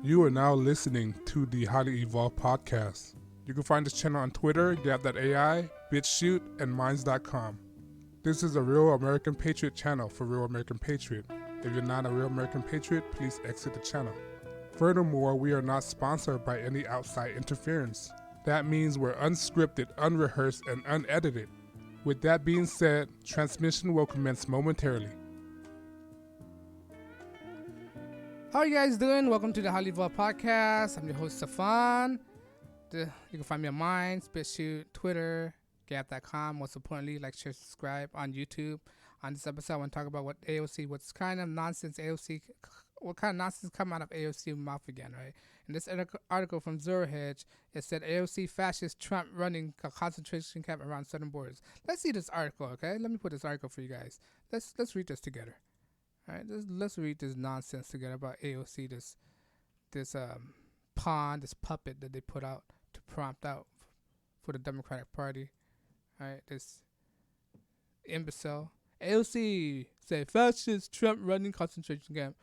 You are now listening to the Highly Evolved Podcast. You can find this channel on Twitter, Gab.ai, BitChute, and Minds.com. This is a Real American Patriot channel for Real American Patriot. If you're not a Real American Patriot, please exit the channel. Furthermore, we are not sponsored by any outside interference. That means we're unscripted, unrehearsed, and unedited. With that being said, transmission will commence momentarily. How are you guys doing? Welcome to the HighlyEvolvedPodcast. I'm your host, Safan. You can find me on Minds, BitChute, Twitter, Gab.com. Most importantly, like, share, subscribe on YouTube. On this episode, I want to talk about what kind of nonsense come out of AOC mouth again, right? In this article from Zero Hedge, it said AOC fascist Trump running a concentration camp around southern borders. Let's see this article, okay? Let me put this article for you guys. Let's read this together. All right, let's read this nonsense together about AOC, this pawn, this puppet that they put out to prompt out for the Democratic Party. All right, this imbecile. AOC say fascist Trump running concentration camp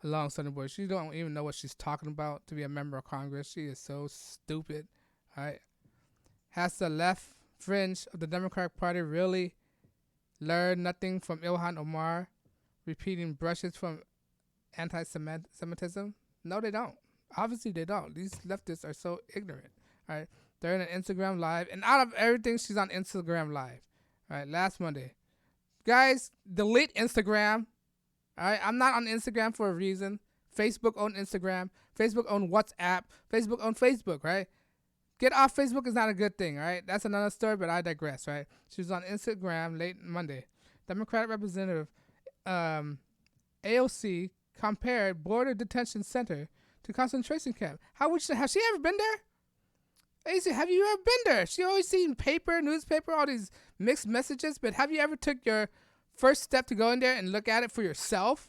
along southern border. She don't even know what she's talking about to be a member of Congress. She is so stupid. All right, has the left fringe of the Democratic Party really learned nothing from Ilhan Omar repeating brushes from anti-Semitism? No, they don't. Obviously, they don't. These leftists are so ignorant. All right, they're in an Instagram Live, and out of everything, she's on Instagram Live. All right, last Monday. Guys, delete Instagram. All right, I'm not on Instagram for a reason. Facebook own Instagram. Facebook own WhatsApp. Facebook own Facebook, right? Get off Facebook is not a good thing, all right? That's another story, but I digress, right? She was on Instagram late Monday. Democratic Representative AOC compared border detention center to concentration camp. Has she ever been there? AOC, have you ever been there? She always seen paper, newspaper, all these mixed messages, but have you ever took your first step to go in there and look at it for yourself?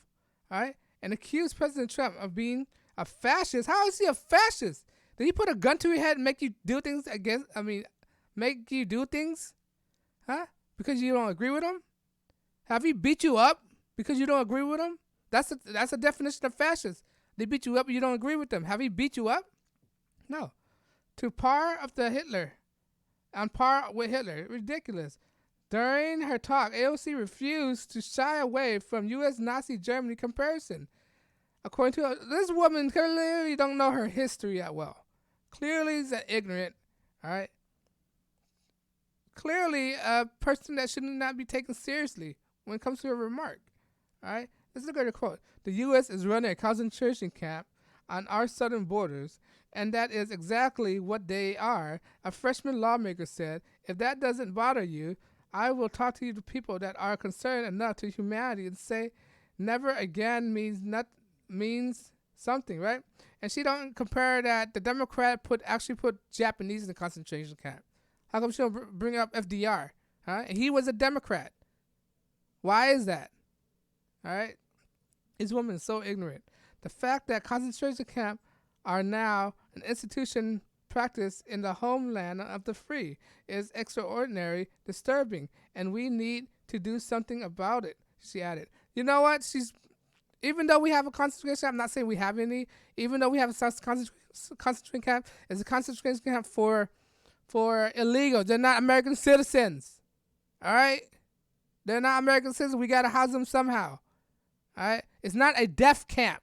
All right? And accuse President Trump of being a fascist. How is he a fascist? Did he put a gun to your head and make you do things make you do things? Huh? Because you don't agree with him? Have he beat you up because you don't agree with him? That's a definition of fascist. They beat you up and you don't agree with them. Have he beat you up? No. To par of the Hitler. On par with Hitler. Ridiculous. During her talk, AOC refused to shy away from U.S. Nazi Germany comparison. According to this woman, clearly don't know her history that well. Clearly is ignorant. All right. Clearly a person that should not be taken seriously when it comes to a remark. All right. Let's look at the quote. The U.S. is running a concentration camp on our southern borders, and that is exactly what they are. A freshman lawmaker said, if that doesn't bother you, I will talk to you to people that are concerned enough to humanity and say never again means something, right? And she don't compare that the Democrat actually put Japanese in the concentration camp. How come she don't bring up FDR? Huh? And he was a Democrat. Why is that? All right? This woman is so ignorant. The fact that concentration camps are now an institution practiced in the homeland of the free is extraordinary, disturbing, and we need to do something about it, she added. You know what? Even though we have a concentration camp, I'm not saying we have any, even though we have a concentration camp, it's a concentration camp for illegals. They're not American citizens. All right? They're not American citizens. We got to house them somehow. All right? It's not a death camp.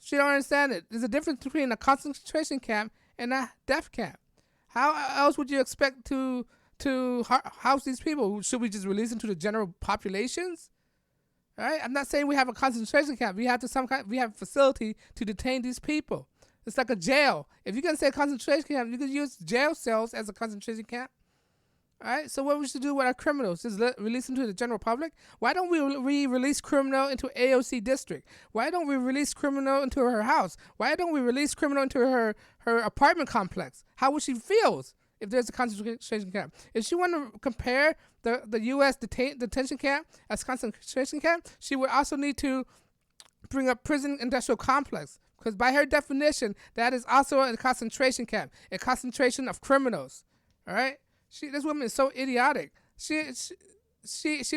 She don't understand it. There's a difference between a concentration camp and a death camp. How else would you expect to house these people? Should we just release them to the general populations? All right? I'm not saying we have a concentration camp. We have a facility to detain these people. It's like a jail. If you're gonna say concentration camp, you could use jail cells as a concentration camp. All right, so what we should do with our criminals is release them to the general public. Why don't we release criminal into AOC district? Why don't we release criminal into her house? Why don't we release criminal into her apartment complex? How would she feel if there's a concentration camp? If she want to compare the U.S. detention camp as concentration camp, she would also need to bring up prison industrial complex, because by her definition, that is also a concentration camp, a concentration of criminals. All right. This woman is so idiotic. She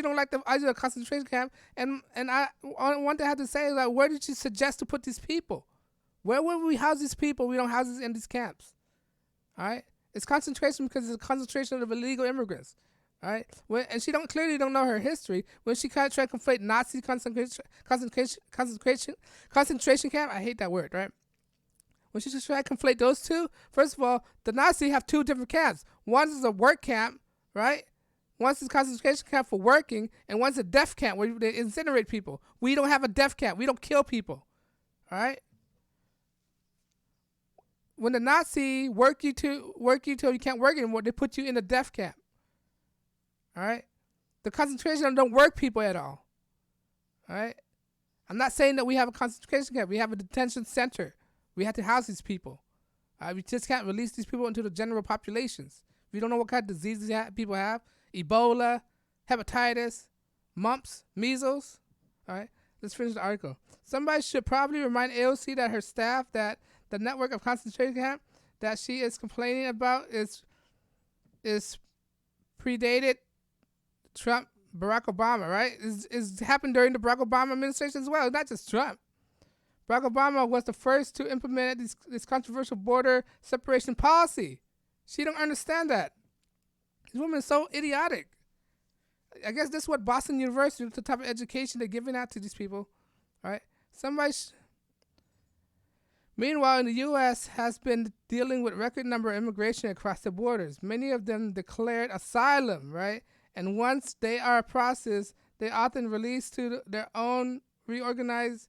don't like the idea of concentration camp, and I want to have to say, like, where did she suggest to put these people? Where would we house these people? We don't house them in these camps. All right? It's concentration because it's a concentration of illegal immigrants. All right? And she clearly don't know her history. When she tried to conflate Nazi concentration camp, I hate that word, right? When she just tried to conflate those two, first of all, the Nazis have two different camps. One is a work camp, right? One's a concentration camp for working, and one's a death camp where they incinerate people. We don't have a death camp. We don't kill people. All right? When the Nazi work you till you can't work anymore, they put you in a death camp. All right? The concentration don't work people at all. All right? I'm not saying that we have a concentration camp. We have a detention center. We have to house these people. We just can't release these people into the general populations. We don't know what kind of diseases people have. Ebola, hepatitis, mumps, measles. All right, let's finish the article. Somebody should probably remind AOC that her staff, that the network of concentration camp that she is complaining about is predated Trump, Barack Obama, right? Is happened during the Barack Obama administration as well. Not just Trump. Barack Obama was the first to implement this controversial border separation policy. She don't understand that. This woman is so idiotic. I guess this is what Boston University, the type of education they're giving out to these people, right? Meanwhile, in the U.S. has been dealing with record number of immigration across the borders. Many of them declared asylum, right? And once they are processed, they often release on their own reorganize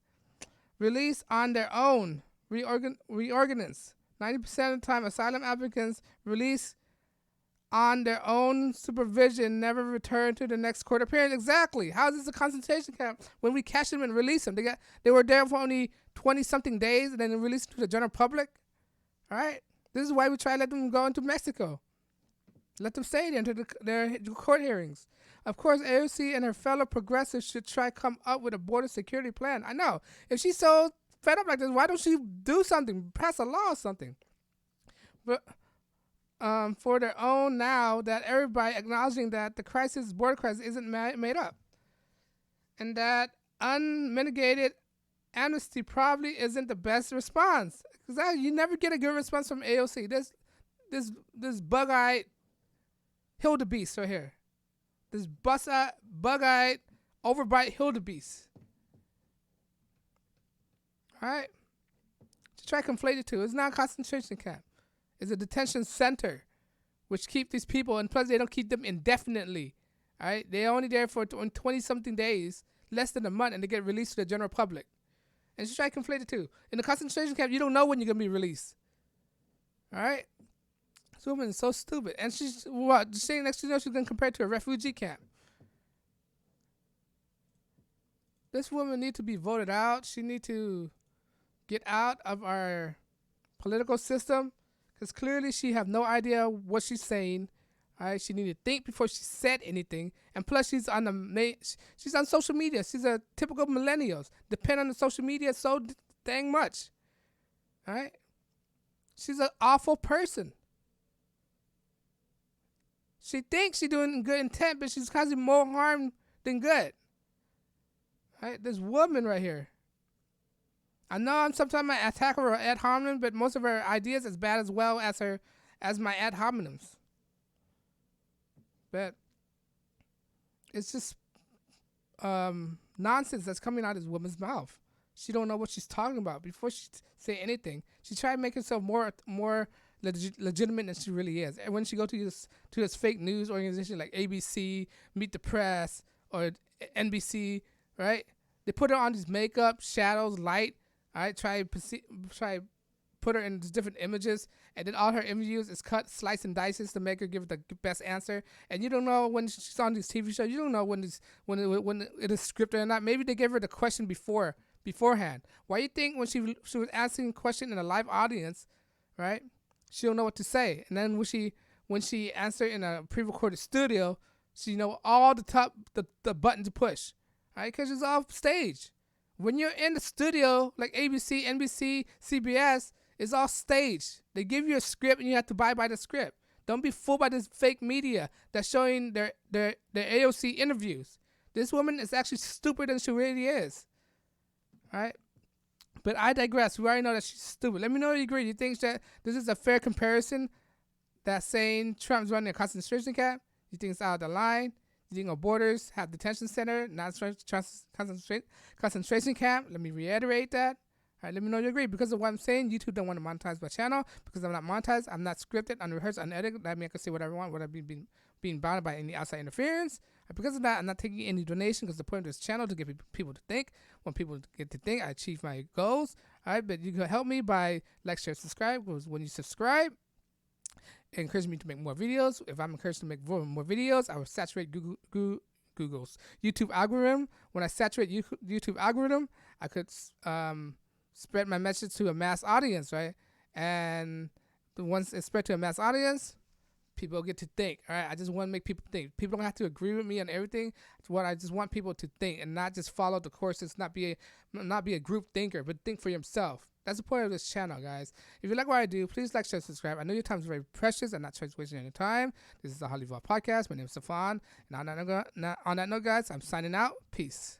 90% of the time, asylum applicants release on their own supervision, never return to the next court appearance. Exactly. How is this a concentration camp when we catch them and release them? They were there for only 20-something days and then released to the general public. All right? This is why we try to let them go into Mexico. Let them stay there into their court hearings. Of course, AOC and her fellow progressives should try to come up with a border security plan. I know. If she's so fed up like this, why don't she do something, pass a law or something? But for their own now that everybody acknowledging that the border crisis isn't made up. And that unmitigated amnesty probably isn't the best response. Because you never get a good response from AOC. This bug-eyed wildebeest right here. This bug-eyed, overbite wildebeest. All right? To try to conflate it too. It's not a concentration camp. It's a detention center, which keep these people, and plus they don't keep them indefinitely. All right? They're only there for 20-something days, less than a month, and they get released to the general public. And she try to conflate it too. In the concentration camp, you don't know when you're going to be released. All right? This woman is so stupid. And she's, saying next to you know she's going to compare it to a refugee camp. This woman needs to be voted out. She needs to get out of our political system. Because clearly she have no idea what she's saying. All right, she needed to think before she said anything. And plus, she's on social media. She's a typical millennials. Depend on the social media so dang much. All right, she's an awful person. She thinks she's doing good intent, but she's causing more harm than good. All right, this woman right here. I know sometimes I attack her ad hominem, but most of her ideas as bad as well as my ad hominems. But it's just nonsense that's coming out of this woman's mouth. She don't know what she's talking about. Before she say anything, she try to make herself more legitimate than she really is. And when she go to this fake news organization like ABC, Meet the Press, or NBC, right? They put her on these makeup, shadows, light. All right, try put her in these different images, and then all her interviews is cut, slice, and dices to make her give the best answer. And you don't know when she's on these TV shows. You don't know when it is scripted or not. Maybe they gave her the question beforehand. Why you think when she was asking a question in a live audience, right? She don't know what to say, and then when she answered in a pre-recorded studio, she know all the button to push, right? Because it's off stage. When you're in the studio, like ABC, NBC, CBS, it's all staged. They give you a script and you have to abide by the script. Don't be fooled by this fake media that's showing their AOC interviews. This woman is actually stupider than she really is. All right? But I digress. We already know that she's stupid. Let me know if you agree. You think that this is a fair comparison? That saying Trump's running a concentration camp? You think it's out of the line? You think our borders have detention center, not concentration camp? Let me reiterate that. All right, let me know you agree. Because of what I'm saying, YouTube don't want to monetize my channel. Because I'm not monetized, I'm not scripted, unrehearsed, unedited. That means I can say whatever I want without being bounded by any outside interference. Because of that, I'm not taking any donation because the point of this channel is to get people to think. When people get to think, I achieve my goals. All right, but you can help me by like, share, subscribe. Because when you subscribe, it encourages me to make more videos. If I'm encouraged to make more videos, I will saturate Google's YouTube algorithm. When I saturate YouTube algorithm, I could spread my message to a mass audience, right? And once it's spread to a mass audience, people get to think. All right, I just want to make people think. People don't have to agree with me on everything. It's what I just want people to think and not just follow the courses, not be a group thinker, but think for yourself. That's the point of this channel, guys. If you like what I do, please like, share, subscribe. I know your time is very precious. I'm not trying to waste any time. This is the HighlyEvolvedPodcast. My name is Stefan. And on that note, guys, I'm signing out. Peace.